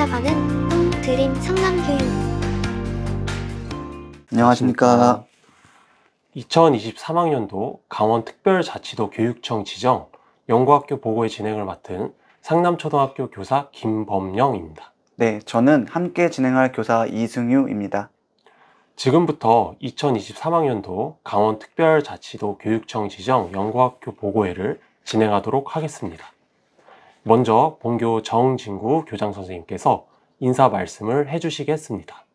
찾아가는 꿈드림 상남교육. 안녕하십니까. 2023학년도 강원특별자치도 교육청 지정 연구학교 보고회 진행을 맡은 상남초등학교 교사 김범영입니다. 네, 저는 함께 진행할 교사 이승유입니다. 지금부터 2023학년도 강원특별자치도 교육청 지정 연구학교 보고회를 진행하도록 하겠습니다. 먼저 본교 정진구 교장 선생님께서 인사 말씀을 해주시겠습니다.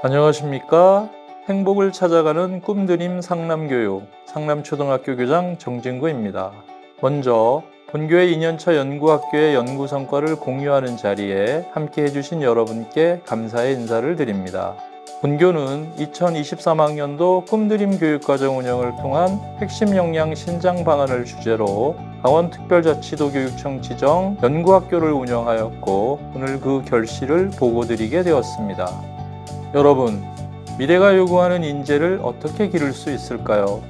안녕하십니까. 행복을 찾아가는 꿈드림 상남교육 상남초등학교 교장 정진구입니다. 먼저 본교의 2년차 연구학교의 연구 성과를 공유하는 자리에 함께 해주신 여러분께 감사의 인사를 드립니다. 본교는 2023학년도 꿈드림 교육과정 운영을 통한 핵심 역량 신장 방안을 주제로 강원특별자치도 교육청 지정 연구학교를 운영하였고 오늘 그 결실을 보고드리게 되었습니다. 여러분, 미래가 요구하는 인재를 어떻게 기를 수 있을까요?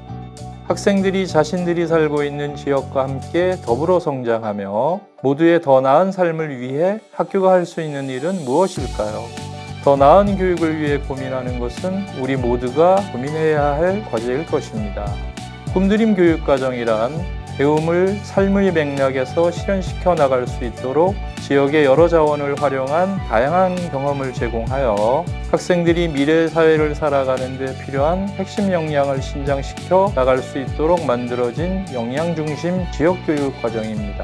학생들이 자신들이 살고 있는 지역과 함께 더불어 성장하며 모두의 더 나은 삶을 위해 학교가 할 수 있는 일은 무엇일까요? 더 나은 교육을 위해 고민하는 것은 우리 모두가 고민해야 할 과제일 것입니다. 꿈드림 교육과정이란 배움을 삶의 맥락에서 실현시켜 나갈 수 있도록 지역의 여러 자원을 활용한 다양한 경험을 제공하여 학생들이 미래 사회를 살아가는 데 필요한 핵심 역량을 신장시켜 나갈 수 있도록 만들어진 역량 중심 지역교육 과정입니다.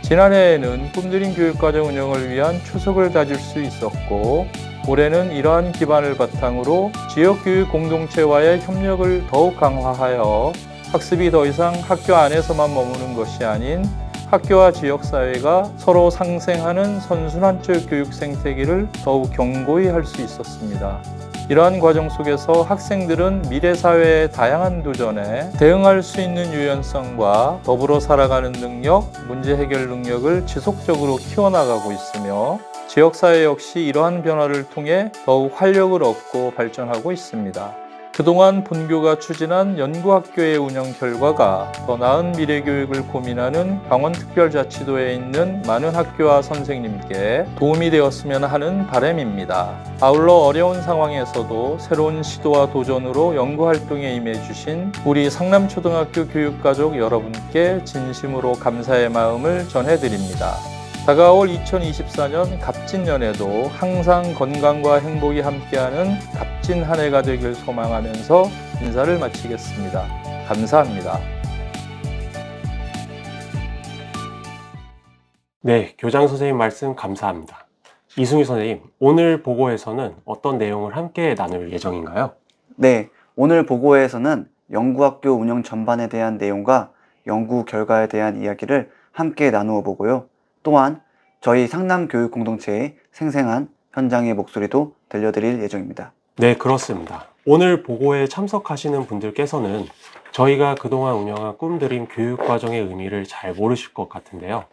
지난해에는 꿈드림 교육과정 운영을 위한 초석을 다질 수 있었고 올해는 이러한 기반을 바탕으로 지역교육 공동체와의 협력을 더욱 강화하여 학습이 더 이상 학교 안에서만 머무는 것이 아닌 학교와 지역사회가 서로 상생하는 선순환적 교육 생태계를 더욱 견고히 할 수 있었습니다. 이러한 과정 속에서 학생들은 미래 사회의 다양한 도전에 대응할 수 있는 유연성과 더불어 살아가는 능력, 문제 해결 능력을 지속적으로 키워나가고 있으며 지역사회 역시 이러한 변화를 통해 더욱 활력을 얻고 발전하고 있습니다. 그동안 본교가 추진한 연구학교의 운영 결과가 더 나은 미래교육을 고민하는 강원특별자치도에 있는 많은 학교와 선생님께 도움이 되었으면 하는 바람입니다. 아울러 어려운 상황에서도 새로운 시도와 도전으로 연구활동에 임해주신 우리 상남초등학교 교육가족 여러분께 진심으로 감사의 마음을 전해드립니다. 다가올 2024년 갑진년에도 항상 건강과 행복이 함께하는 갑진 한 해가 되길 소망하면서 인사를 마치겠습니다. 감사합니다. 네, 교장 선생님 말씀 감사합니다. 이승유 선생님, 오늘 보고에서는 어떤 내용을 함께 나눌 예정인가요? 네, 오늘 보고회에서는 연구학교 운영 전반에 대한 내용과 연구 결과에 대한 이야기를 함께 나누어 보고요. 또한 저희 상남교육 공동체의 생생한 현장의 목소리도 들려드릴 예정입니다. 네, 그렇습니다. 오늘 보고에 참석하시는 분들께서는 저희가 그동안 운영한 꿈드림 교육과정의 의미를 잘 모르실 것 같은데요.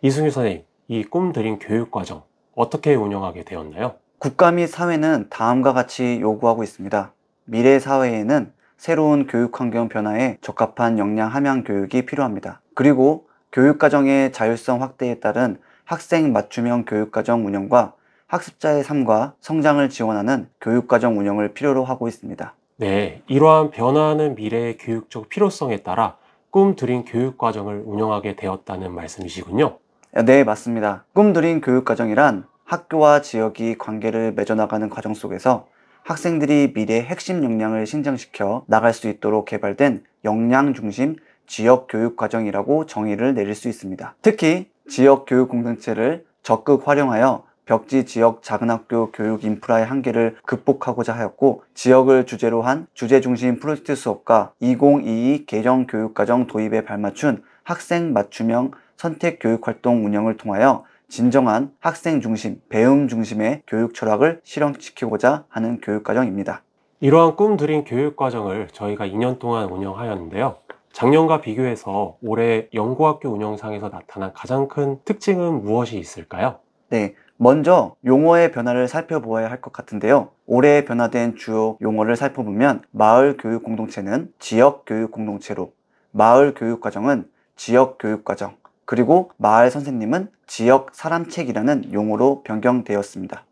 이승유 선생님, 이 꿈드림 교육과정 어떻게 운영하게 되었나요? 국가 및 사회는 다음과 같이 요구하고 있습니다. 미래 사회에는 새로운 교육환경 변화에 적합한 역량 함양 교육이 필요합니다. 그리고 교육과정의 자율성 확대에 따른 학생 맞춤형 교육과정 운영과 학습자의 삶과 성장을 지원하는 교육과정 운영을 필요로 하고 있습니다. 네, 이러한 변화하는 미래의 교육적 필요성에 따라 꿈드림 교육과정을 운영하게 되었다는 말씀이시군요. 네, 맞습니다. 꿈드림 교육과정이란 학교와 지역이 관계를 맺어나가는 과정 속에서 학생들이 미래의 핵심 역량을 신장시켜 나갈 수 있도록 개발된 역량 중심 지역 교육 과정이라고 정의를 내릴 수 있습니다. 특히 지역 교육 공동체를 적극 활용하여 벽지 지역 작은 학교 교육 인프라의 한계를 극복하고자 하였고 지역을 주제로 한 주제 중심 프로젝트 수업과 2022 개정 교육과정 도입에 발맞춘 학생 맞춤형 선택 교육 활동 운영을 통하여 진정한 학생 중심, 배움 중심의 교육 철학을 실현시키고자 하는 교육과정입니다. 이러한 꿈드림 교육과정을 저희가 2년 동안 운영하였는데요. 작년과 비교해서 올해 연구학교 운영상에서 나타난 가장 큰 특징은 무엇이 있을까요? 네, 먼저 용어의 변화를 살펴보아야 할 것 같은데요. 올해 변화된 주요 용어를 살펴보면 마을 교육 공동체는 지역 교육 공동체로, 마을 교육 과정은 지역 교육 과정, 그리고 마을 선생님은 지역 사람책이라는 용어로 변경되었습니다.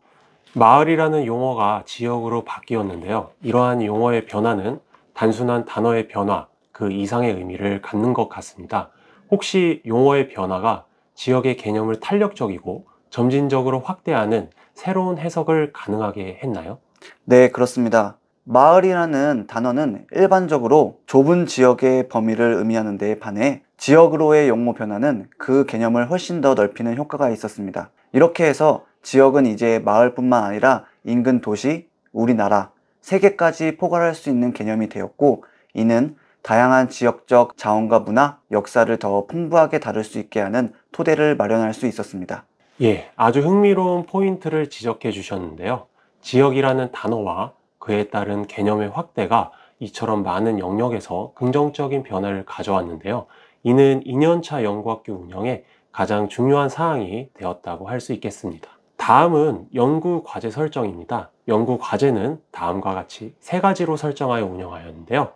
마을이라는 용어가 지역으로 바뀌었는데요. 이러한 용어의 변화는 단순한 단어의 변화, 그 이상의 의미를 갖는 것 같습니다. 혹시 용어의 변화가 지역의 개념을 탄력적이고 점진적으로 확대하는 새로운 해석을 가능하게 했나요? 네, 그렇습니다. 마을이라는 단어는 일반적으로 좁은 지역의 범위를 의미하는 데 반해 지역으로의 용어 변화는 그 개념을 훨씬 더 넓히는 효과가 있었습니다. 이렇게 해서 지역은 이제 마을뿐만 아니라 인근 도시, 우리나라, 세계까지 포괄할 수 있는 개념이 되었고, 이는 다양한 지역적 자원과 문화, 역사를 더 풍부하게 다룰 수 있게 하는 토대를 마련할 수 있었습니다. 예, 아주 흥미로운 포인트를 지적해 주셨는데요. 지역이라는 단어와 그에 따른 개념의 확대가 이처럼 많은 영역에서 긍정적인 변화를 가져왔는데요. 이는 2년차 연구학교 운영에 가장 중요한 사항이 되었다고 할 수 있겠습니다. 다음은 연구 과제 설정입니다. 연구 과제는 다음과 같이 세 가지로 설정하여 운영하였는데요.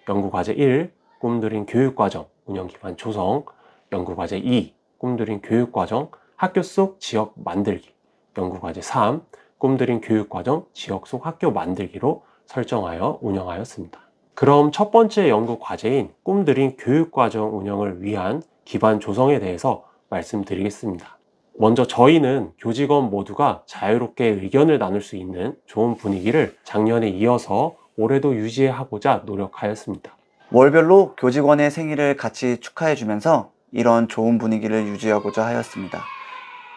연구 과제 1, 꿈들인 교육과정, 운영 기반 조성. 연구 과제 2, 꿈들인 교육과정, 학교 속 지역 만들기. 연구 과제 3, 꿈들인 교육과정, 지역 속 학교 만들기로 설정하여 운영하였습니다. 그럼 첫 번째 연구 과제인 꿈들인 교육과정 운영을 위한 기반 조성에 대해서 말씀드리겠습니다. 먼저 저희는 교직원 모두가 자유롭게 의견을 나눌 수 있는 좋은 분위기를 작년에 이어서 올해도 유지하고자 노력하였습니다. 월별로 교직원의 생일을 같이 축하해주면서 이런 좋은 분위기를 유지하고자 하였습니다.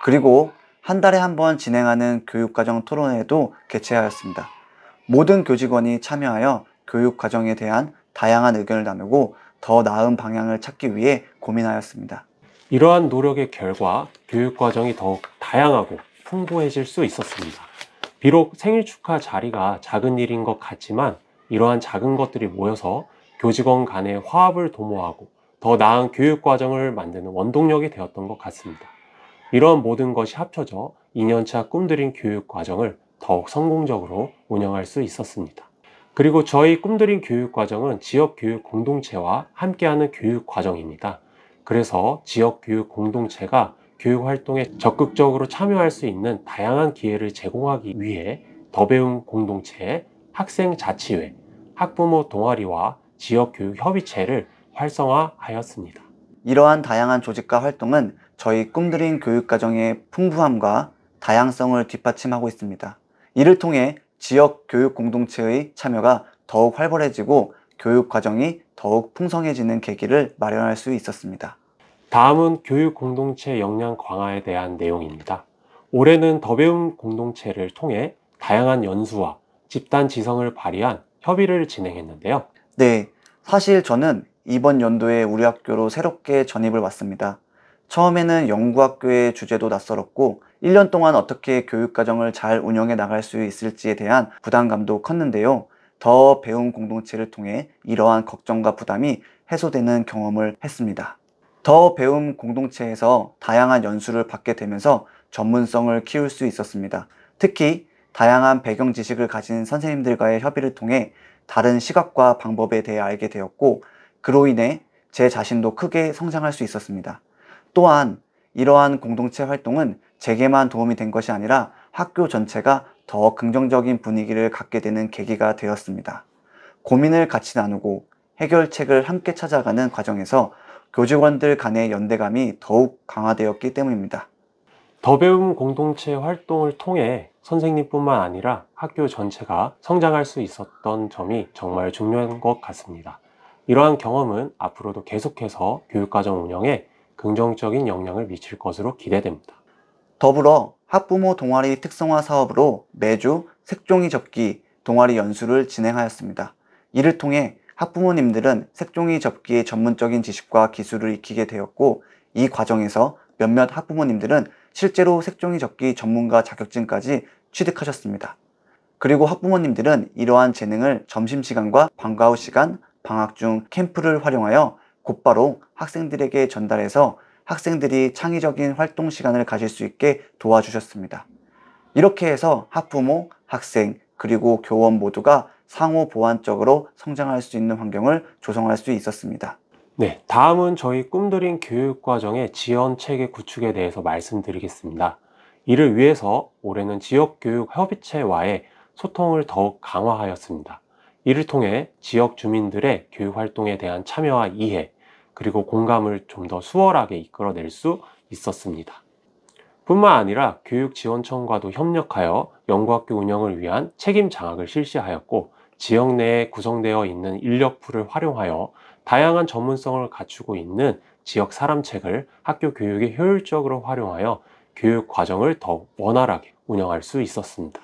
그리고 한 달에 한 번 진행하는 교육과정 토론회도 개최하였습니다. 모든 교직원이 참여하여 교육과정에 대한 다양한 의견을 나누고 더 나은 방향을 찾기 위해 고민하였습니다. 이러한 노력의 결과 교육과정이 더욱 다양하고 풍부해질 수 있었습니다. 비록 생일 축하 자리가 작은 일인 것 같지만 이러한 작은 것들이 모여서 교직원 간의 화합을 도모하고 더 나은 교육과정을 만드는 원동력이 되었던 것 같습니다. 이러한 모든 것이 합쳐져 2년차 꿈들인 교육과정을 더욱 성공적으로 운영할 수 있었습니다. 그리고 저희 꿈들인 교육과정은 지역교육 공동체와 함께하는 교육과정입니다. 그래서 지역교육 공동체가 교육활동에 적극적으로 참여할 수 있는 다양한 기회를 제공하기 위해 더배움 공동체, 학생자치회, 학부모 동아리와 지역교육협의체를 활성화하였습니다. 이러한 다양한 조직과 활동은 저희 꿈들인 교육과정의 풍부함과 다양성을 뒷받침하고 있습니다. 이를 통해 지역 교육 공동체의 참여가 더욱 활발해지고 교육과정이 더욱 풍성해지는 계기를 마련할 수 있었습니다. 다음은 교육 공동체 역량 강화에 대한 내용입니다. 올해는 더배움 공동체를 통해 다양한 연수와 집단 지성을 발휘한 협의를 진행했는데요. 네, 사실 저는 이번 연도에 우리 학교로 새롭게 전입을 왔습니다. 처음에는 연구학교의 주제도 낯설었고 1년 동안 어떻게 교육과정을 잘 운영해 나갈 수 있을지에 대한 부담감도 컸는데요. 더 배움 공동체를 통해 이러한 걱정과 부담이 해소되는 경험을 했습니다. 더 배움 공동체에서 다양한 연수를 받게 되면서 전문성을 키울 수 있었습니다. 특히 다양한 배경 지식을 가진 선생님들과의 협의를 통해 다른 시각과 방법에 대해 알게 되었고, 그로 인해 제 자신도 크게 성장할 수 있었습니다. 또한 이러한 공동체 활동은 제게만 도움이 된 것이 아니라 학교 전체가 더 긍정적인 분위기를 갖게 되는 계기가 되었습니다. 고민을 같이 나누고 해결책을 함께 찾아가는 과정에서 교직원들 간의 연대감이 더욱 강화되었기 때문입니다. 더배움 공동체 활동을 통해 선생님뿐만 아니라 학교 전체가 성장할 수 있었던 점이 정말 중요한 것 같습니다. 이러한 경험은 앞으로도 계속해서 교육과정 운영에 긍정적인 영향을 미칠 것으로 기대됩니다. 더불어 학부모 동아리 특성화 사업으로 매주 색종이 접기 동아리 연수를 진행하였습니다. 이를 통해 학부모님들은 색종이 접기의 전문적인 지식과 기술을 익히게 되었고, 이 과정에서 몇몇 학부모님들은 실제로 색종이 접기 전문가 자격증까지 취득하셨습니다. 그리고 학부모님들은 이러한 재능을 점심시간과 방과 후 시간, 방학 중 캠프를 활용하여 곧바로 학생들에게 전달해서 학생들이 창의적인 활동 시간을 가질 수 있게 도와주셨습니다. 이렇게 해서 학부모, 학생, 그리고 교원 모두가 상호 보완적으로 성장할 수 있는 환경을 조성할 수 있었습니다. 네, 다음은 저희 꿈드림 교육과정의 지원 체계 구축에 대해서 말씀드리겠습니다. 이를 위해서 올해는 지역교육협의체와의 소통을 더욱 강화하였습니다. 이를 통해 지역 주민들의 교육활동에 대한 참여와 이해, 그리고 공감을 좀 더 수월하게 이끌어낼 수 있었습니다. 뿐만 아니라 교육지원청과도 협력하여 연구학교 운영을 위한 책임 장학을 실시하였고, 지역 내에 구성되어 있는 인력풀을 활용하여 다양한 전문성을 갖추고 있는 지역 사람책을 학교 교육에 효율적으로 활용하여 교육 과정을 더 원활하게 운영할 수 있었습니다.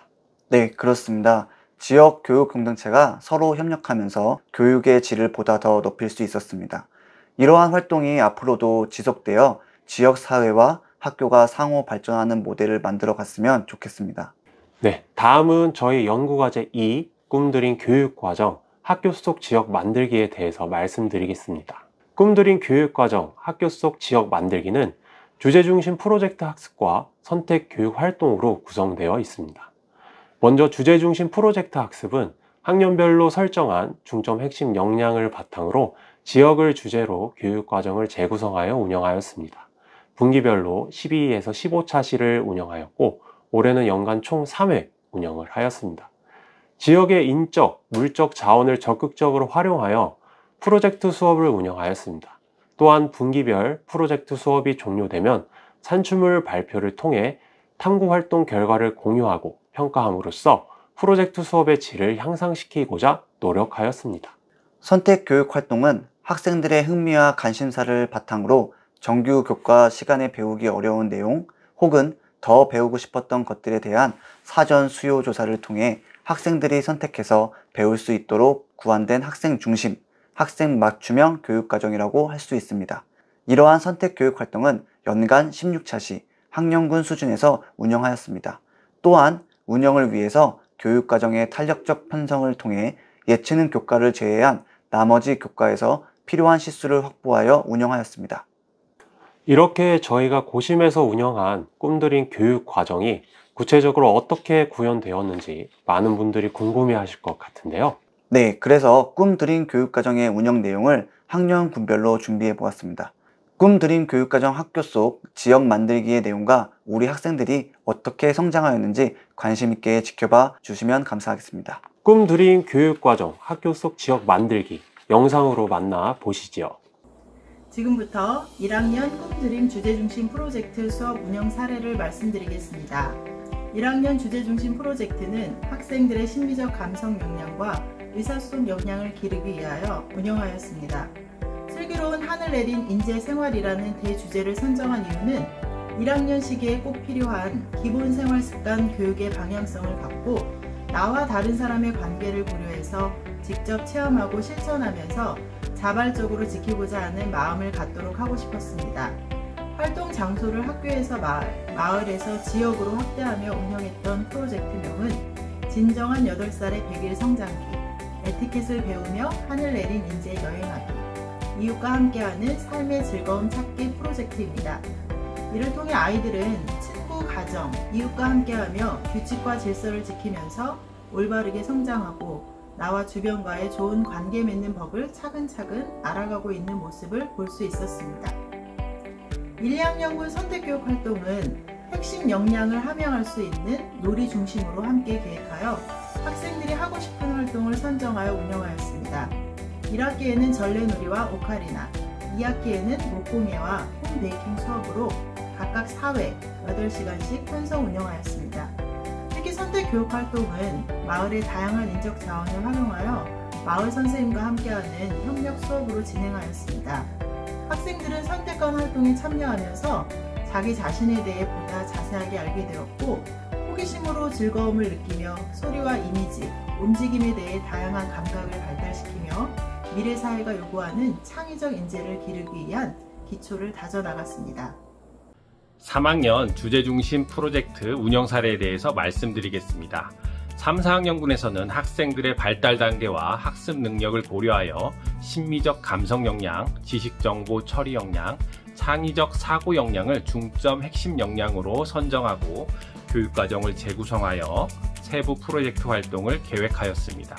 네, 그렇습니다. 지역 교육 공동체가 서로 협력하면서 교육의 질을 보다 더 높일 수 있었습니다. 이러한 활동이 앞으로도 지속되어 지역 사회와 학교가 상호 발전하는 모델을 만들어 갔으면 좋겠습니다. 네, 다음은 저희 연구과제 2 꿈드림 교육과정 학교 속 지역 만들기에 대해서 말씀드리겠습니다. 꿈드림 교육과정 학교 속 지역 만들기는 주제중심 프로젝트 학습과 선택 교육 활동으로 구성되어 있습니다. 먼저 주제중심 프로젝트 학습은 학년별로 설정한 중점 핵심 역량을 바탕으로 지역을 주제로 교육과정을 재구성하여 운영하였습니다. 분기별로 12에서 15차시를 운영하였고, 올해는 연간 총 3회 운영을 하였습니다. 지역의 인적, 물적 자원을 적극적으로 활용하여 프로젝트 수업을 운영하였습니다. 또한 분기별 프로젝트 수업이 종료되면 산출물 발표를 통해 탐구활동 결과를 공유하고 평가함으로써 프로젝트 수업의 질을 향상시키고자 노력하였습니다. 선택 교육 활동은 학생들의 흥미와 관심사를 바탕으로 정규 교과 시간에 배우기 어려운 내용 혹은 더 배우고 싶었던 것들에 대한 사전 수요 조사를 통해 학생들이 선택해서 배울 수 있도록 구안된 학생 중심, 학생 맞춤형 교육과정이라고 할 수 있습니다. 이러한 선택 교육 활동은 연간 16차시 학년군 수준에서 운영하였습니다. 또한 운영을 위해서 교육과정의 탄력적 편성을 통해 예체능 교과를 제외한 나머지 교과에서 필요한 시수를 확보하여 운영하였습니다. 이렇게 저희가 고심해서 운영한 꿈드림 교육 과정이 구체적으로 어떻게 구현되었는지 많은 분들이 궁금해 하실 것 같은데요. 네, 그래서 꿈드림 교육과정의 운영 내용을 학년군별로 준비해 보았습니다. 꿈드림 교육과정 학교 속 지역 만들기의 내용과 우리 학생들이 어떻게 성장하였는지 관심 있게 지켜봐 주시면 감사하겠습니다. 꿈드림 교육과정 학교 속 지역 만들기 영상으로 만나 보시죠. 지금부터 1학년 꿈드림 주제중심 프로젝트 수업 운영 사례를 말씀드리겠습니다. 1학년 주제중심 프로젝트는 학생들의 심리적 감성 역량과 의사소통 역량을 기르기 위하여 운영하였습니다. 슬기로운 하늘 내린 인재 생활이라는 대주제를 선정한 이유는 1학년 시기에 꼭 필요한 기본 생활 습관 교육의 방향성을 갖고 나와 다른 사람의 관계를 고려해서 직접 체험하고 실천하면서 자발적으로 지키고자 하는 마음을 갖도록 하고 싶었습니다. 활동 장소를 학교에서 마을에서 지역으로 확대하며 운영했던 프로젝트명은 진정한 8살의 100일 성장기, 에티켓을 배우며 하늘 내린 인재 여행하기, 이웃과 함께하는 삶의 즐거움 찾기 프로젝트입니다. 이를 통해 아이들은 친구, 가정, 이웃과 함께하며 규칙과 질서를 지키면서 올바르게 성장하고 나와 주변과의 좋은 관계 맺는 법을 차근차근 알아가고 있는 모습을 볼 수 있었습니다. 1, 2학년군 선택교육 활동은 핵심 역량을 함양할 수 있는 놀이 중심으로 함께 계획하여 학생들이 하고 싶은 활동을 선정하여 운영하였습니다. 1학기에는 전래놀이와 오카리나, 2학기에는 목공예와 홈베이킹 수업으로 각각 4회 8시간씩 편성 운영하였습니다. 특히 선택교육 활동은 마을의 다양한 인적 자원을 활용하여 마을 선생님과 함께하는 협력 수업으로 진행하였습니다. 학생들은 선택관 활동에 참여하면서 자기 자신에 대해 보다 자세하게 알게 되었고, 호기심으로 즐거움을 느끼며 소리와 이미지, 움직임에 대해 다양한 감각을 발달시키며 미래 사회가 요구하는 창의적 인재를 기르기 위한 기초를 다져나갔습니다. 3학년 주제중심 프로젝트 운영 사례에 대해서 말씀드리겠습니다. 3, 4학년군에서는 학생들의 발달 단계와 학습 능력을 고려하여 심미적 감성 역량, 지식정보 처리 역량, 창의적 사고 역량을 중점 핵심 역량으로 선정하고 교육과정을 재구성하여 세부 프로젝트 활동을 계획하였습니다.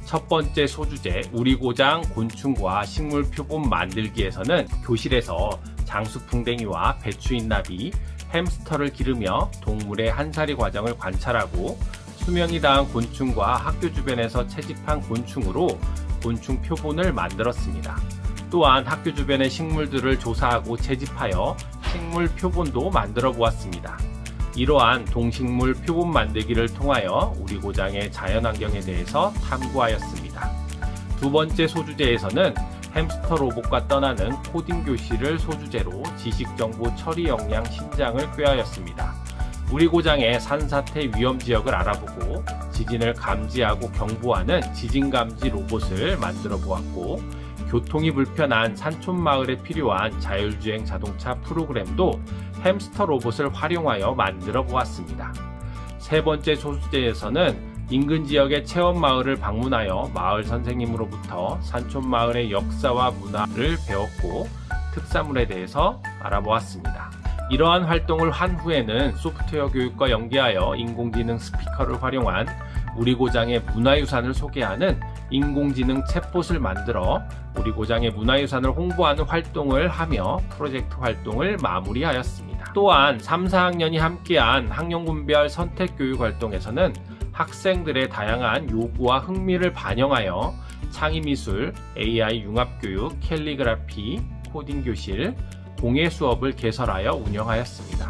첫 번째 소주제 우리 고장 곤충과 식물 표본 만들기에서는 교실에서 장수풍뎅이와 배추인나비, 햄스터를 기르며 동물의 한살이 과정을 관찰하고 수명이 다한 곤충과 학교 주변에서 채집한 곤충으로 곤충 표본을 만들었습니다. 또한 학교 주변의 식물들을 조사하고 채집하여 식물 표본도 만들어 보았습니다. 이러한 동식물 표본 만들기를 통하여 우리 고장의 자연환경에 대해서 탐구하였습니다. 두 번째 소주제에서는 햄스터 로봇과 떠나는 코딩 교실을 소주제로 지식정보 처리 역량 신장을 꾀하였습니다. 우리 고장의 산사태 위험 지역을 알아보고 지진을 감지하고 경보하는 지진감지 로봇을 만들어 보았고, 교통이 불편한 산촌마을에 필요한 자율주행 자동차 프로그램도 햄스터 로봇을 활용하여 만들어 보았습니다. 세 번째 소주제에서는 인근 지역의 체험마을을 방문하여 마을 선생님으로부터 산촌마을의 역사와 문화를 배웠고 특산물에 대해서 알아보았습니다. 이러한 활동을 한 후에는 소프트웨어 교육과 연계하여 인공지능 스피커를 활용한 우리 고장의 문화유산을 소개하는 인공지능 챗봇을 만들어 우리 고장의 문화유산을 홍보하는 활동을 하며 프로젝트 활동을 마무리하였습니다. 또한 3, 4학년이 함께한 학년군별 선택교육 활동에서는 학생들의 다양한 요구와 흥미를 반영하여 창의미술, AI 융합교육, 캘리그라피, 코딩 교실, 공예 수업을 개설하여 운영하였습니다.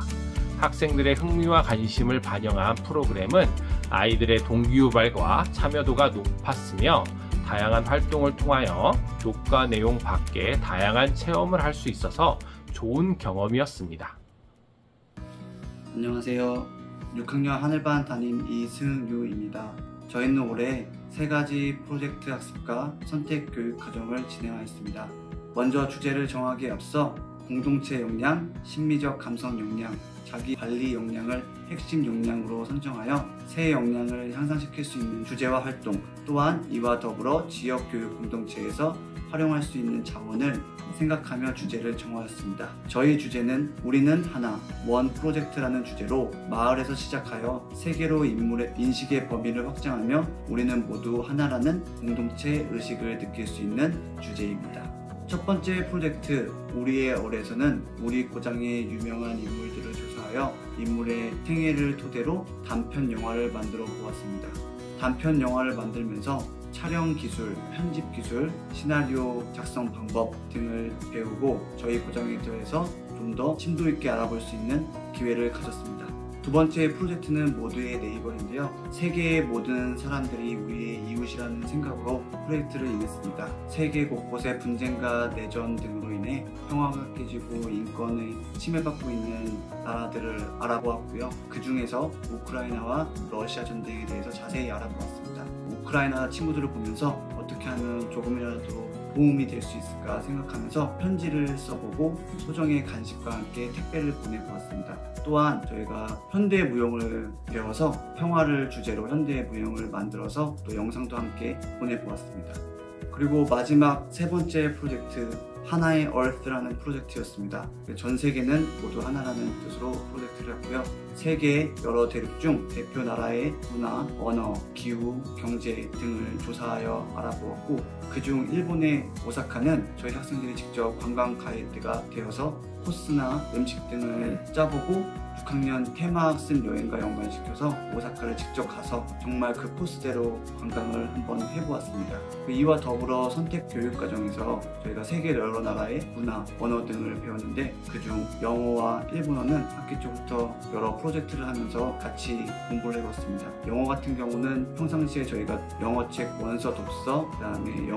학생들의 흥미와 관심을 반영한 프로그램은 아이들의 동기유발과 참여도가 높았으며 다양한 활동을 통하여 교과 내용 밖에 다양한 체험을 할 수 있어서 좋은 경험이었습니다. 안녕하세요. 6학년 하늘반 담임 이승유입니다. 저희는 올해 3가지 프로젝트 학습과 선택 교육 과정을 진행하였습니다. 먼저 주제를 정하기에 앞서 공동체 역량, 심미적 감성 역량, 자기 관리 역량을 핵심 역량으로 선정하여 새 역량을 향상시킬 수 있는 주제와 활동, 또한 이와 더불어 지역교육 공동체에서 활용할 수 있는 자원을 생각하며 주제를 정하였습니다. 저희 주제는 우리는 하나, 원 프로젝트라는 주제로 마을에서 시작하여 세계로 인식의 범위를 확장하며 우리는 모두 하나라는 공동체 의식을 느낄 수 있는 주제입니다. 첫 번째 프로젝트 우리의 얼에서는 우리 고장의 유명한 인물들을 조사하여 인물의 생애를 토대로 단편 영화를 만들어 보았습니다. 단편 영화를 만들면서 촬영 기술, 편집 기술, 시나리오 작성 방법 등을 배우고 저희 고장에 대해서 좀 더 심도 있게 알아볼 수 있는 기회를 가졌습니다. 두 번째 프로젝트는 모두의 네이버인데요. 세계의 모든 사람들이 우리의 이웃이라는 생각으로 프로젝트를 임했습니다. 세계 곳곳의 분쟁과 내전 등으로 인해 평화가 깨지고 인권이 침해받고 있는 나라들을 알아보았고요. 그 중에서 우크라이나와 러시아 전쟁에 대해서 자세히 알아보았습니다. 우크라이나 친구들을 보면서 어떻게 하면 조금이라도 도움이 될 수 있을까 생각하면서 편지를 써보고 소정의 간식과 함께 택배를 보내보았습니다. 또한 저희가 현대무용을 배워서 평화를 주제로 현대무용을 만들어서 또 영상도 함께 보내보았습니다. 그리고 마지막 세 번째 프로젝트 하나의 얼스라는 프로젝트였습니다. 전 세계는 모두 하나라는 뜻으로 프로젝트를 했고요. 세계의 여러 대륙 중 대표 나라의 문화, 언어, 기후, 경제 등을 조사하여 알아보았고 그중 일본의 오사카는 저희 학생들이 직접 관광 가이드가 되어서 코스나 음식 등을 짜보고 6학년 테마학습 여행과 연관시켜서 오사카를 직접 가서 정말 그 코스대로 관광을 한번 해보았습니다. 이와 더불어 선택 교육 과정에서 저희가 세계 여러 나라의 문화, 언어 등을 배웠는데 그중 영어와 일본어는 학기 초부터 여러 프로젝트를 하면서 같이 공부를 해봤습니다. 영어 같은 경우는 평상시에 저희가 영어책 원서 독서, 그 다음에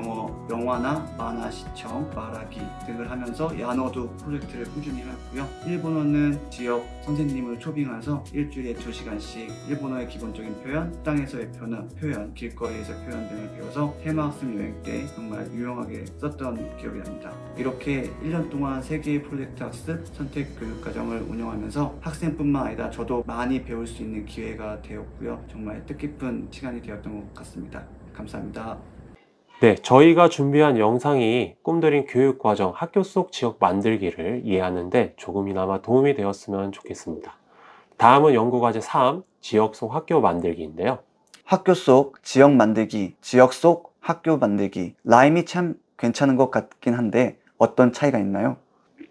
영화나 만화 시청, 말하기 등을 하면서 야너도 프로젝트를 꾸준히 했고요. 일본어는 지역 선생님을 초빙해서 일주일에 2시간씩 일본어의 기본적인 표현, 식당에서의 표현, 길거리에서 표현 등을 배워서 테마학습 여행 때 정말 유용하게 썼던 기억이 납니다. 이렇게 1년 동안 3개의 프로젝트 학습, 선택 교육 과정을 운영하면서 학생뿐만 아니라 저도 많이 배울 수 있는 기회가 되었고요. 정말 뜻깊은 시간이 되었던 것 같습니다. 감사합니다. 네, 저희가 준비한 영상이 꿈드림 교육과정 학교 속 지역 만들기를 이해하는데 조금이나마 도움이 되었으면 좋겠습니다. 다음은 연구과제 3, 지역 속 학교 만들기인데요. 학교 속 지역 만들기, 지역 속 학교 만들기, 라임이 참 괜찮은 것 같긴 한데 어떤 차이가 있나요?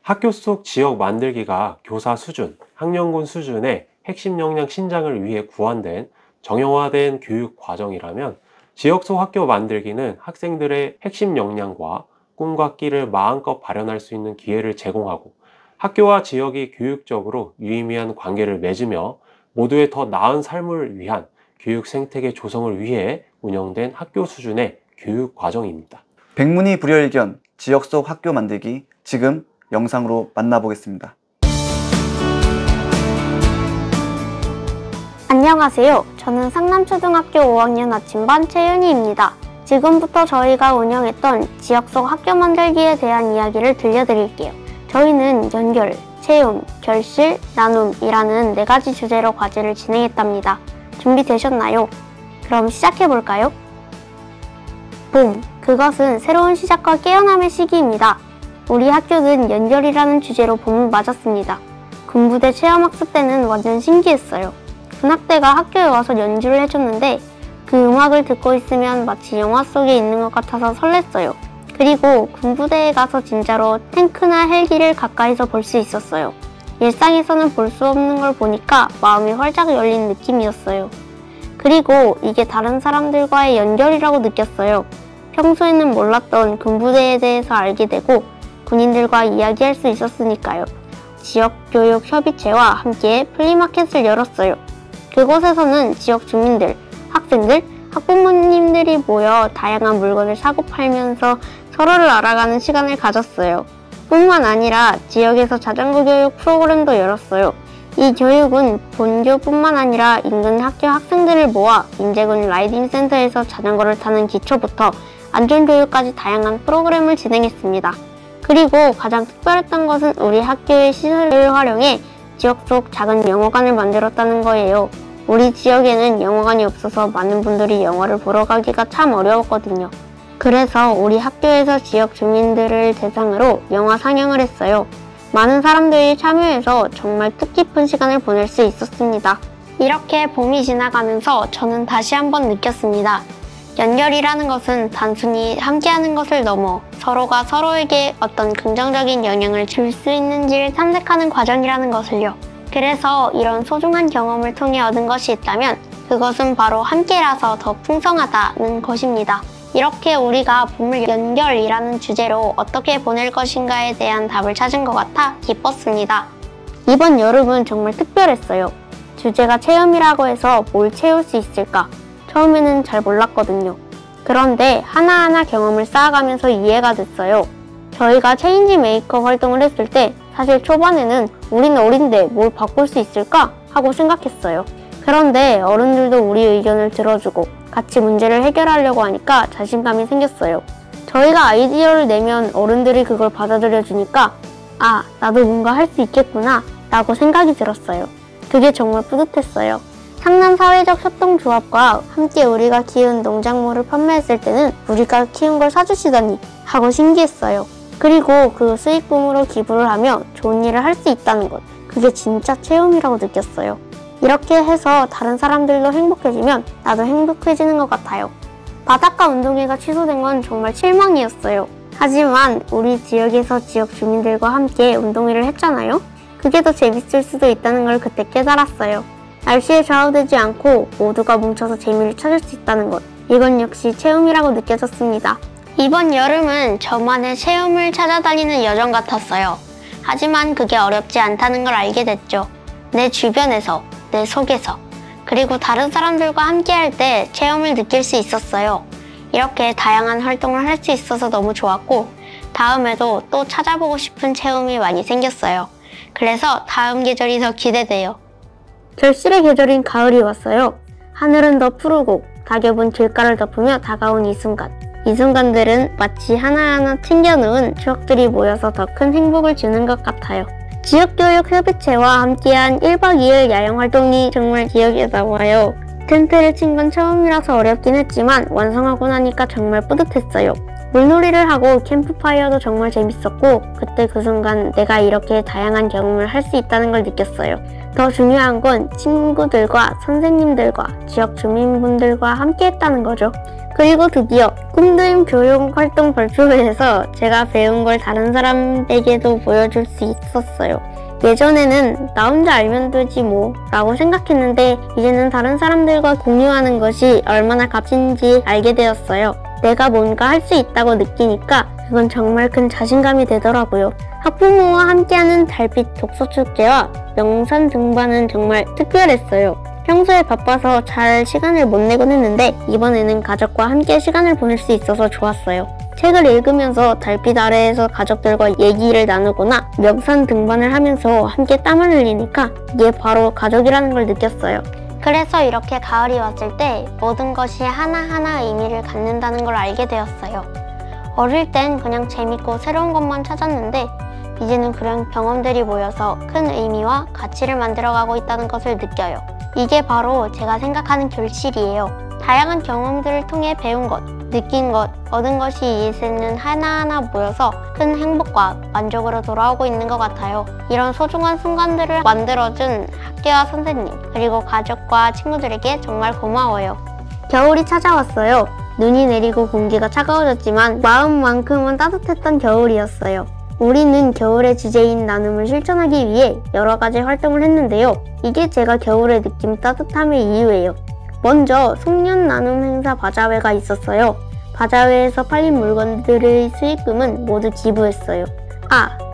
학교 속 지역 만들기가 교사 수준, 학년군 수준의 핵심 역량 신장을 위해 구현된 정형화된 교육 과정이라면, 지역 속 학교 만들기는 학생들의 핵심 역량과 꿈과 끼를 마음껏 발현할 수 있는 기회를 제공하고, 학교와 지역이 교육적으로 유의미한 관계를 맺으며 모두의 더 나은 삶을 위한 교육 생태계 조성을 위해 운영된 학교 수준의 교육 과정입니다. 백문이 불여일견, 지역 속 학교 만들기, 지금 영상으로 만나보겠습니다. 안녕하세요. 저는 상남초등학교 5학년 아침반 최윤희입니다. 지금부터 저희가 운영했던 지역 속 학교 만들기에 대한 이야기를 들려드릴게요. 저희는 연결, 체험, 결실, 나눔이라는 4가지 주제로 과제를 진행했답니다. 준비되셨나요? 그럼 시작해볼까요? 봄, 그것은 새로운 시작과 깨어남의 시기입니다. 우리 학교는 연결이라는 주제로 봄을 맞았습니다. 군부대 체험학습 때는 완전 신기했어요. 군악대가 학교에 와서 연주를 해줬는데 그 음악을 듣고 있으면 마치 영화 속에 있는 것 같아서 설렜어요. 그리고 군부대에 가서 진짜로 탱크나 헬기를 가까이서 볼 수 있었어요. 일상에서는 볼 수 없는 걸 보니까 마음이 활짝 열린 느낌이었어요. 그리고 이게 다른 사람들과의 연결이라고 느꼈어요. 평소에는 몰랐던 군부대에 대해서 알게 되고 군인들과 이야기할 수 있었으니까요. 지역교육협의체와 함께 플리마켓을 열었어요. 그곳에서는 지역 주민들, 학생들, 학부모님들이 모여 다양한 물건을 사고 팔면서 서로를 알아가는 시간을 가졌어요. 뿐만 아니라 지역에서 자전거 교육 프로그램도 열었어요. 이 교육은 본교뿐만 아니라 인근 학교 학생들을 모아 인제군 라이딩 센터에서 자전거를 타는 기초부터 안전교육까지 다양한 프로그램을 진행했습니다. 그리고 가장 특별했던 것은 우리 학교의 시설을 활용해 지역 속 작은 영화관을 만들었다는 거예요. 우리 지역에는 영화관이 없어서 많은 분들이 영화를 보러 가기가 참 어려웠거든요. 그래서 우리 학교에서 지역 주민들을 대상으로 영화 상영을 했어요. 많은 사람들이 참여해서 정말 뜻깊은 시간을 보낼 수 있었습니다. 이렇게 봄이 지나가면서 저는 다시 한번 느꼈습니다. 연결이라는 것은 단순히 함께하는 것을 넘어 서로가 서로에게 어떤 긍정적인 영향을 줄 수 있는지를 탐색하는 과정이라는 것을요. 그래서 이런 소중한 경험을 통해 얻은 것이 있다면 그것은 바로 함께라서 더 풍성하다는 것입니다. 이렇게 우리가 봄을 연결이라는 주제로 어떻게 보낼 것인가에 대한 답을 찾은 것 같아 기뻤습니다. 이번 여름은 정말 특별했어요. 주제가 체험이라고 해서 뭘 채울 수 있을까? 처음에는 잘 몰랐거든요. 그런데 하나하나 경험을 쌓아가면서 이해가 됐어요. 저희가 체인지 메이커 활동을 했을 때 사실 초반에는 우리는 어린데 뭘 바꿀 수 있을까? 하고 생각했어요. 그런데 어른들도 우리 의견을 들어주고 같이 문제를 해결하려고 하니까 자신감이 생겼어요. 저희가 아이디어를 내면 어른들이 그걸 받아들여 주니까 아, 나도 뭔가 할 수 있겠구나 라고 생각이 들었어요. 그게 정말 뿌듯했어요. 상남사회적협동조합과 함께 우리가 키운 농작물을 판매했을 때는 우리가 키운 걸 사주시다니 하고 신기했어요. 그리고 그 수익금으로 기부를 하며 좋은 일을 할 수 있다는 것, 그게 진짜 체험이라고 느꼈어요. 이렇게 해서 다른 사람들도 행복해지면 나도 행복해지는 것 같아요. 바닷가 운동회가 취소된 건 정말 실망이었어요. 하지만 우리 지역에서 지역 주민들과 함께 운동회를 했잖아요. 그게 더 재밌을 수도 있다는 걸 그때 깨달았어요. 날씨에 좌우되지 않고 모두가 뭉쳐서 재미를 찾을 수 있다는 것, 이건 역시 체험이라고 느껴졌습니다. 이번 여름은 저만의 체험을 찾아다니는 여정 같았어요. 하지만 그게 어렵지 않다는 걸 알게 됐죠. 내 주변에서, 내 속에서, 그리고 다른 사람들과 함께 할 때 체험을 느낄 수 있었어요. 이렇게 다양한 활동을 할 수 있어서 너무 좋았고 다음에도 또 찾아보고 싶은 체험이 많이 생겼어요. 그래서 다음 계절이 더 기대돼요. 결실의 계절인 가을이 왔어요. 하늘은 더 푸르고 낙엽은 길가를 덮으며 다가온 이 순간. 이 순간들은 마치 하나하나 챙겨놓은 추억들이 모여서 더 큰 행복을 주는 것 같아요. 지역교육협의체와 함께한 1박 2일 야영활동이 정말 기억에 남아요. 텐트를 친 건 처음이라서 어렵긴 했지만 완성하고 나니까 정말 뿌듯했어요. 물놀이를 하고 캠프파이어도 정말 재밌었고 그때 그 순간 내가 이렇게 다양한 경험을 할 수 있다는 걸 느꼈어요. 더 중요한 건 친구들과 선생님들과 지역 주민분들과 함께 했다는 거죠. 그리고 드디어 꿈드림 교육 활동 발표회에서 제가 배운 걸 다른 사람에게도 보여줄 수 있었어요. 예전에는 나 혼자 알면 되지 뭐 라고 생각했는데 이제는 다른 사람들과 공유하는 것이 얼마나 값인지 알게 되었어요. 내가 뭔가 할 수 있다고 느끼니까 그건 정말 큰 자신감이 되더라고요. 학부모와 함께하는 달빛 독서축제와 명산 등반은 정말 특별했어요. 평소에 바빠서 잘 시간을 못 내곤 했는데 이번에는 가족과 함께 시간을 보낼 수 있어서 좋았어요. 책을 읽으면서 달빛 아래에서 가족들과 얘기를 나누거나 명산 등반을 하면서 함께 땀을 흘리니까 이게 바로 가족이라는 걸 느꼈어요. 그래서 이렇게 가을이 왔을 때 모든 것이 하나하나 의미를 갖는다는 걸 알게 되었어요. 어릴 땐 그냥 재밌고 새로운 것만 찾았는데 이제는 그런 경험들이 모여서 큰 의미와 가치를 만들어가고 있다는 것을 느껴요. 이게 바로 제가 생각하는 결실이에요. 다양한 경험들을 통해 배운 것, 느낀 것, 얻은 것이 이제는 하나하나 모여서 큰 행복과 만족으로 돌아오고 있는 것 같아요. 이런 소중한 순간들을 만들어준 학교와 선생님, 그리고 가족과 친구들에게 정말 고마워요. 겨울이 찾아왔어요. 눈이 내리고 공기가 차가워졌지만 마음만큼은 따뜻했던 겨울이었어요. 우리는 겨울의 주제인 나눔을 실천하기 위해 여러 가지 활동을 했는데요. 이게 제가 겨울에 느낀 따뜻함의 이유예요. 먼저 송년 나눔 행사 바자회가 있었어요. 바자회에서 팔린 물건들의 수익금은 모두 기부했어요.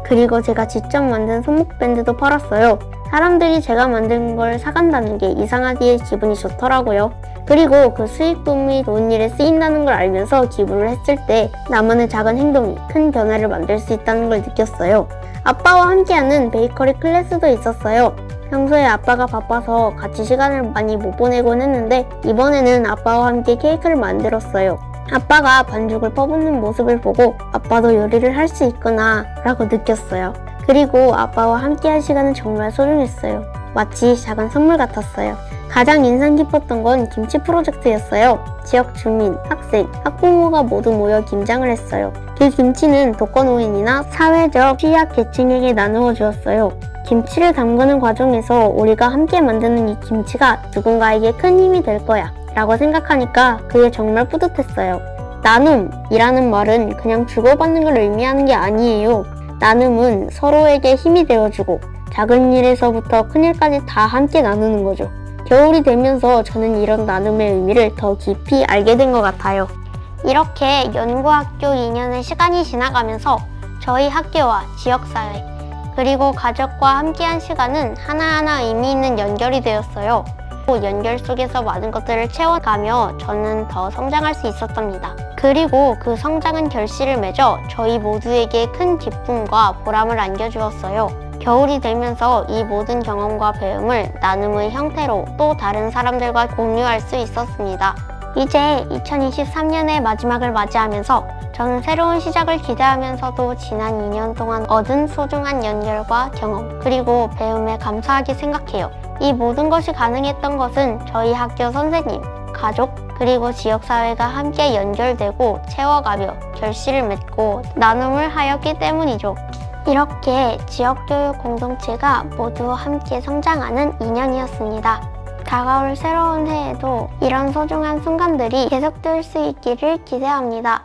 그리고 제가 직접 만든 손목밴드도 팔았어요. 사람들이 제가 만든 걸 사간다는 게 이상하기에 기분이 좋더라고요. 그리고 그 수익금이 좋은 일에 쓰인다는 걸 알면서 기부를 했을 때 나만의 작은 행동이 큰 변화를 만들 수 있다는 걸 느꼈어요. 아빠와 함께하는 베이커리 클래스도 있었어요. 평소에 아빠가 바빠서 같이 시간을 많이 못 보내곤 했는데 이번에는 아빠와 함께 케이크를 만들었어요. 아빠가 반죽을 퍼붓는 모습을 보고 아빠도 요리를 할 수 있구나 라고 느꼈어요. 그리고 아빠와 함께한 시간은 정말 소중했어요. 마치 작은 선물 같았어요. 가장 인상 깊었던 건 김치 프로젝트였어요. 지역 주민, 학생, 학부모가 모두 모여 김장을 했어요. 그 김치는 독거노인이나 사회적 취약계층에게 나누어 주었어요. 김치를 담그는 과정에서 우리가 함께 만드는 이 김치가 누군가에게 큰 힘이 될 거야 라고 생각하니까 그게 정말 뿌듯했어요. 나눔이라는 말은 그냥 주고받는 걸 의미하는 게 아니에요. 나눔은 서로에게 힘이 되어주고 작은 일에서부터 큰 일까지 다 함께 나누는 거죠. 겨울이 되면서 저는 이런 나눔의 의미를 더 깊이 알게 된 것 같아요. 이렇게 연구학교 2년의 시간이 지나가면서 저희 학교와 지역사회 그리고 가족과 함께한 시간은 하나하나 의미 있는 연결이 되었어요. 연결 속에서 많은 것들을 채워가며 저는 더 성장할 수 있었답니다. 그리고 그 성장은 결실을 맺어 저희 모두에게 큰 기쁨과 보람을 안겨주었어요. 겨울이 되면서 이 모든 경험과 배움을 나눔의 형태로 또 다른 사람들과 공유할 수 있었습니다. 이제 2023년의 마지막을 맞이하면서 저는 새로운 시작을 기대하면서도 지난 2년 동안 얻은 소중한 연결과 경험 그리고 배움에 감사하게 생각해요. 이 모든 것이 가능했던 것은 저희 학교 선생님, 가족, 그리고 지역사회가 함께 연결되고 채워가며 결실을 맺고 나눔을 하였기 때문이죠. 이렇게 지역교육 공동체가 모두 함께 성장하는 2년이었습니다. 다가올 새로운 해에도 이런 소중한 순간들이 계속될 수 있기를 기대합니다.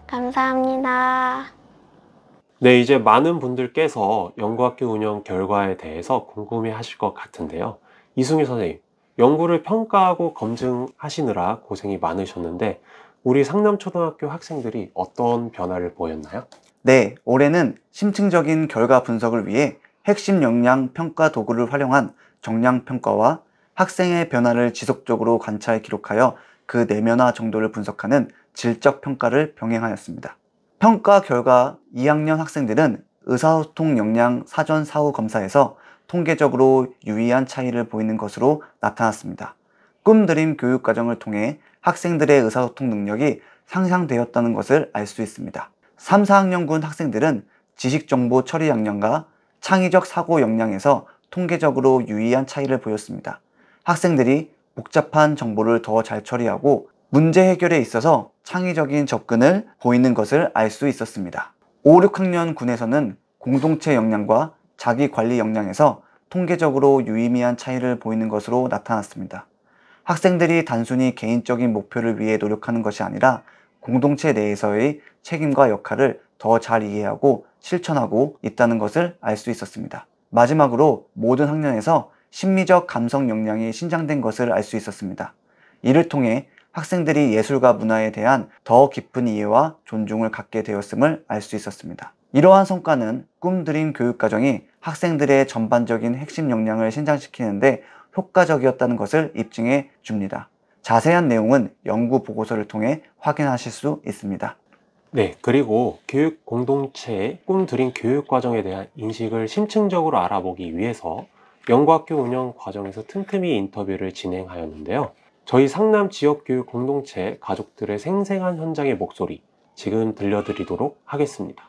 감사합니다. 네, 이제 많은 분들께서 연구학교 운영 결과에 대해서 궁금해 하실 것 같은데요. 이승유 선생님, 연구를 평가하고 검증하시느라 고생이 많으셨는데 우리 상남초등학교 학생들이 어떤 변화를 보였나요? 네, 올해는 심층적인 결과 분석을 위해 핵심 역량 평가 도구를 활용한 정량 평가와 학생의 변화를 지속적으로 관찰 기록하여 그 내면화 정도를 분석하는 질적 평가를 병행하였습니다. 평가 결과 2학년 학생들은 의사소통 역량 사전 사후 검사에서 통계적으로 유의한 차이를 보이는 것으로 나타났습니다. 꿈드림 교육과정을 통해 학생들의 의사소통 능력이 향상되었다는 것을 알 수 있습니다. 3, 4학년군 학생들은 지식정보 처리 역량과 창의적 사고 역량에서 통계적으로 유의한 차이를 보였습니다. 학생들이 복잡한 정보를 더 잘 처리하고 문제 해결에 있어서 창의적인 접근을 보이는 것을 알 수 있었습니다. 5, 6학년 군에서는 공동체 역량과 자기관리 역량에서 통계적으로 유의미한 차이를 보이는 것으로 나타났습니다. 학생들이 단순히 개인적인 목표를 위해 노력하는 것이 아니라 공동체 내에서의 책임과 역할을 더 잘 이해하고 실천하고 있다는 것을 알 수 있었습니다. 마지막으로 모든 학년에서 심미적 감성 역량이 신장된 것을 알 수 있었습니다. 이를 통해 학생들이 예술과 문화에 대한 더 깊은 이해와 존중을 갖게 되었음을 알 수 있었습니다. 이러한 성과는 꿈드림 교육과정이 학생들의 전반적인 핵심 역량을 신장시키는데 효과적이었다는 것을 입증해 줍니다. 자세한 내용은 연구 보고서를 통해 확인하실 수 있습니다. 네, 그리고 교육 공동체의 꿈드림 교육과정에 대한 인식을 심층적으로 알아보기 위해서 연구학교 운영 과정에서 틈틈이 인터뷰를 진행하였는데요. 저희 상남 지역교육 공동체 가족들의 생생한 현장의 목소리 지금 들려드리도록 하겠습니다.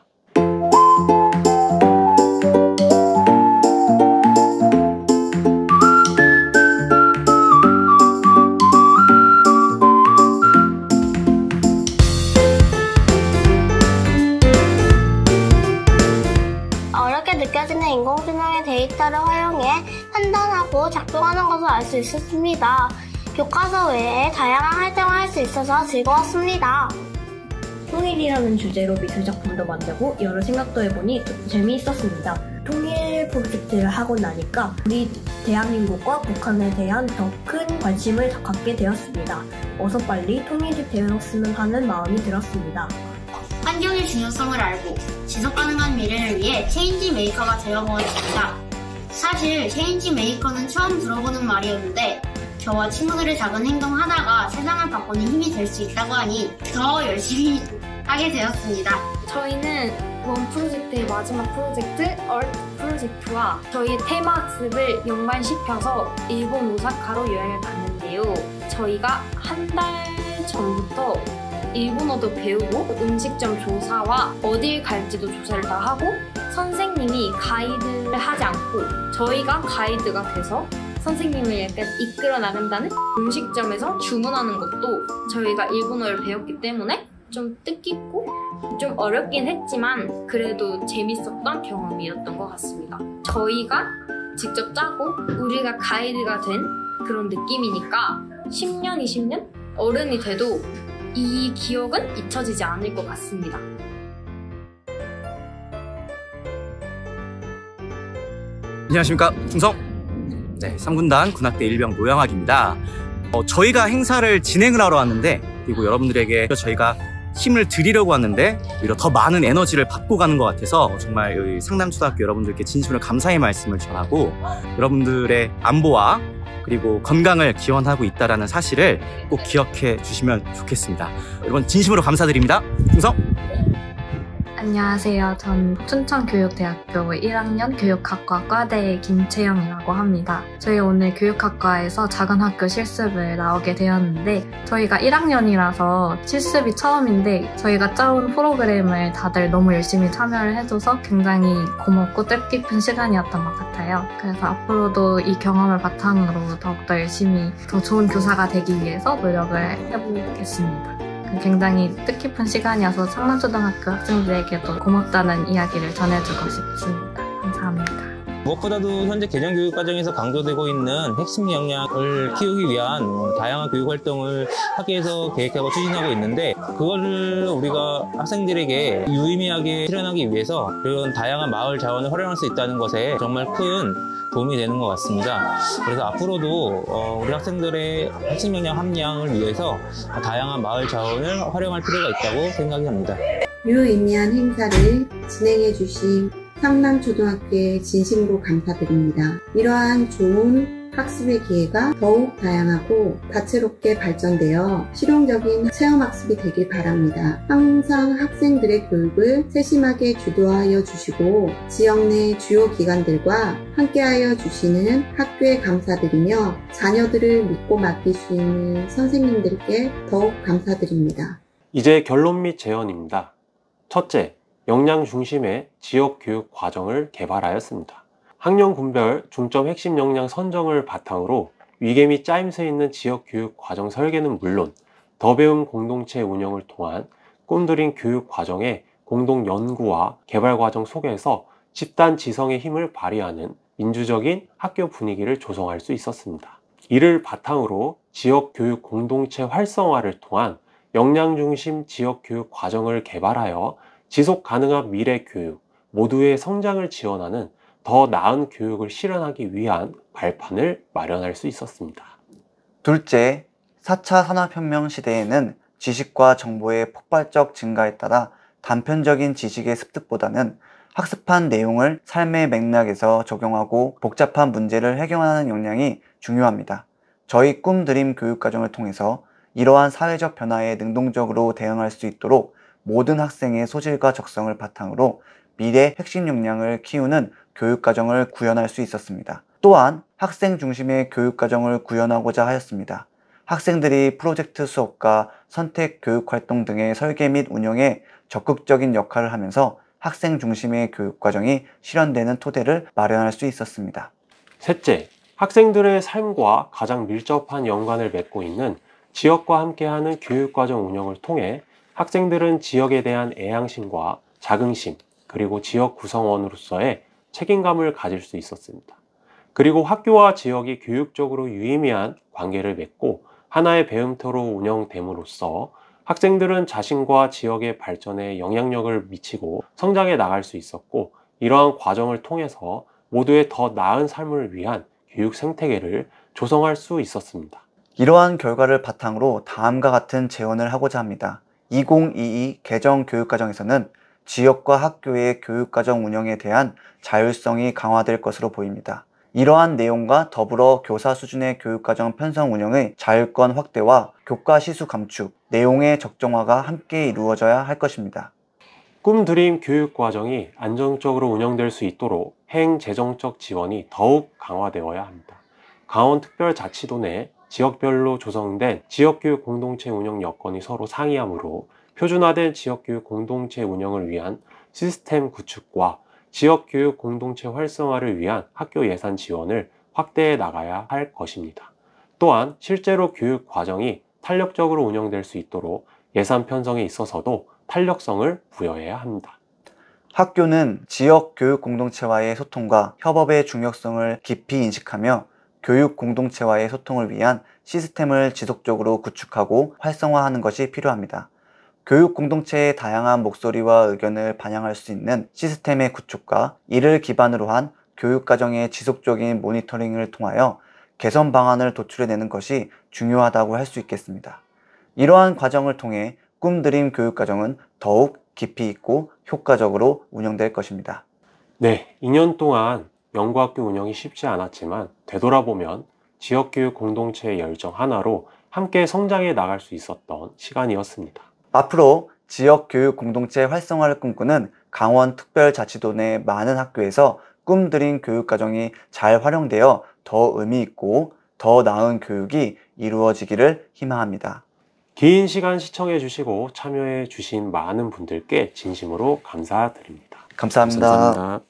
어렵게 느껴지는 인공지능의 데이터를 활용해 판단하고 작동하는 것을 알 수 있었습니다. 교과서 외에 다양한 활동을 할 수 있어서 즐거웠습니다. 통일이라는 주제로 미술작품도 만들고 여러 생각도 해보니 좀 재미있었습니다. 통일 프로젝트를 하고 나니까 우리 대한민국과 북한에 대한 더 큰 관심을 갖게 되었습니다. 어서 빨리 통일이 되었으면 하는 마음이 들었습니다. 환경의 중요성을 알고 지속가능한 미래를 위해 체인지 메이커가 되어보았습니다. 사실 체인지 메이커는 처음 들어보는 말이었는데 저와 친구들의 작은 행동 하나가 세상을 바꾸는 힘이 될 수 있다고 하니 더 열심히 하게 되었습니다. 저희는 원 프로젝트의 마지막 프로젝트 얼트 프로젝트와 저희 테마 학습을 연관시켜서 일본 오사카로 여행을 갔는데요. 저희가 한 달 전부터 일본어도 배우고 음식점 조사와 어딜 갈지도 조사를 다 하고 선생님이 가이드를 하지 않고 저희가 가이드가 돼서 선생님을 약간 이끌어 나간다는 음식점에서 주문하는 것도 저희가 일본어를 배웠기 때문에 좀 뜻깊고 좀 어렵긴 했지만 그래도 재밌었던 경험이었던 것 같습니다. 저희가 직접 짜고 우리가 가이드가 된 그런 느낌이니까 10년, 20년 어른이 돼도 이 기억은 잊혀지지 않을 것 같습니다. 안녕하십니까, 충성! 네, 3군단 군악대 일병 노영학입니다. 저희가 행사를 진행을 하러 왔는데, 그리고 여러분들에게 저희가 힘을 드리려고 왔는데 오히려 더 많은 에너지를 받고 가는 것 같아서 정말 여기 상남초등학교 여러분들께 진심으로 감사의 말씀을 전하고 여러분들의 안보와 그리고 건강을 기원하고 있다는 사실을 꼭 기억해 주시면 좋겠습니다. 여러분 진심으로 감사드립니다. 충성! 안녕하세요. 전 춘천교육대학교 1학년 교육학과 과대 김채영이라고 합니다. 저희 오늘 교육학과에서 작은 학교 실습을 나오게 되었는데 저희가 1학년이라서 실습이 처음인데 저희가 짜온 프로그램을 다들 너무 열심히 참여를 해줘서 굉장히 고맙고 뜻깊은 시간이었던 것 같아요. 그래서 앞으로도 이 경험을 바탕으로 더욱더 열심히 더 좋은 교사가 되기 위해서 노력을 해보겠습니다. 굉장히 뜻깊은 시간이어서 상남초등학교 학생들에게도 고맙다는 이야기를 전해주고 싶습니다. 감사합니다. 무엇보다도 현재 개정교육 과정에서 강조되고 있는 핵심 역량을 키우기 위한 다양한 교육 활동을 학교에서 계획하고 추진하고 있는데 그거를 우리가 학생들에게 유의미하게 실현하기 위해서 이런 다양한 마을 자원을 활용할 수 있다는 것에 정말 큰 도움이 되는 것 같습니다. 그래서 앞으로도 우리 학생들의 핵심 역량 함량을 위해서 다양한 마을 자원을 활용할 필요가 있다고 생각이 합니다. 유의미한 행사를 진행해 주신 상남초등학교에 진심으로 감사드립니다. 이러한 좋은 학습의 기회가 더욱 다양하고 다채롭게 발전되어 실용적인 체험학습이 되길 바랍니다. 항상 학생들의 교육을 세심하게 주도하여 주시고 지역 내 주요 기관들과 함께하여 주시는 학교에 감사드리며 자녀들을 믿고 맡길 수 있는 선생님들께 더욱 감사드립니다. 이제 결론 및 제언입니다. 첫째, 역량 중심의 지역교육 과정을 개발하였습니다. 학년군별 중점 핵심 역량 선정을 바탕으로 위계 및 짜임새 있는 지역교육 과정 설계는 물론 더 배움 공동체 운영을 통한 꿈드림 교육 과정의 공동 연구와 개발 과정 속에서 집단 지성의 힘을 발휘하는 민주적인 학교 분위기를 조성할 수 있었습니다. 이를 바탕으로 지역 교육 공동체 활성화를 통한 역량 중심 지역 교육 과정을 개발하여 지속 가능한 미래 교육, 모두의 성장을 지원하는 더 나은 교육을 실현하기 위한 발판을 마련할 수 있었습니다. 둘째, 4차 산업혁명 시대에는 지식과 정보의 폭발적 증가에 따라 단편적인 지식의 습득보다는 학습한 내용을 삶의 맥락에서 적용하고 복잡한 문제를 해결하는 역량이 중요합니다. 저희 꿈드림 교육과정을 통해서 이러한 사회적 변화에 능동적으로 대응할 수 있도록 모든 학생의 소질과 적성을 바탕으로 미래 핵심 역량을 키우는 교육과정을 구현할 수 있었습니다. 또한 학생 중심의 교육과정을 구현하고자 하였습니다. 학생들이 프로젝트 수업과 선택 교육활동 등의 설계 및 운영에 적극적인 역할을 하면서 학생 중심의 교육과정이 실현되는 토대를 마련할 수 있었습니다. 셋째, 학생들의 삶과 가장 밀접한 연관을 맺고 있는 지역과 함께하는 교육과정 운영을 통해 학생들은 지역에 대한 애향심과 자긍심, 그리고 지역 구성원으로서의 책임감을 가질 수 있었습니다. 그리고 학교와 지역이 교육적으로 유의미한 관계를 맺고 하나의 배움터로 운영됨으로써 학생들은 자신과 지역의 발전에 영향력을 미치고 성장해 나갈 수 있었고, 이러한 과정을 통해서 모두의 더 나은 삶을 위한 교육 생태계를 조성할 수 있었습니다. 이러한 결과를 바탕으로 다음과 같은 제언을 하고자 합니다. 2022 개정 교육과정에서는 지역과 학교의 교육과정 운영에 대한 자율성이 강화될 것으로 보입니다. 이러한 내용과 더불어 교사 수준의 교육과정 편성 운영의 자율권 확대와 교과 시수 감축, 내용의 적정화가 함께 이루어져야 할 것입니다. 꿈드림 교육과정이 안정적으로 운영될 수 있도록 행재정적 지원이 더욱 강화되어야 합니다. 강원특별자치도 내 지역별로 조성된 지역교육 공동체 운영 여건이 서로 상이하므로 표준화된 지역교육 공동체 운영을 위한 시스템 구축과 지역교육 공동체 활성화를 위한 학교 예산 지원을 확대해 나가야 할 것입니다. 또한 실제로 교육 과정이 탄력적으로 운영될 수 있도록 예산 편성에 있어서도 탄력성을 부여해야 합니다. 학교는 지역 교육 공동체와의 소통과 협업의 중요성을 깊이 인식하며 교육 공동체와의 소통을 위한 시스템을 지속적으로 구축하고 활성화하는 것이 필요합니다. 교육 공동체의 다양한 목소리와 의견을 반영할 수 있는 시스템의 구축과 이를 기반으로 한 교육과정의 지속적인 모니터링을 통하여 개선 방안을 도출해내는 것이 중요하다고 할 수 있겠습니다. 이러한 과정을 통해 꿈드림 교육과정은 더욱 깊이 있고 효과적으로 운영될 것입니다. 네, 2년 동안 연구학교 운영이 쉽지 않았지만 되돌아보면 지역교육 공동체의 열정 하나로 함께 성장해 나갈 수 있었던 시간이었습니다. 앞으로 지역교육 공동체 활성화를 꿈꾸는 강원특별자치도 내 많은 학교에서 꿈드림 교육과정이 잘 활용되어 더 의미 있고 더 나은 교육이 이루어지기를 희망합니다. 긴 시간 시청해 주시고 참여해 주신 많은 분들께 진심으로 감사드립니다. 감사합니다. 감사합니다.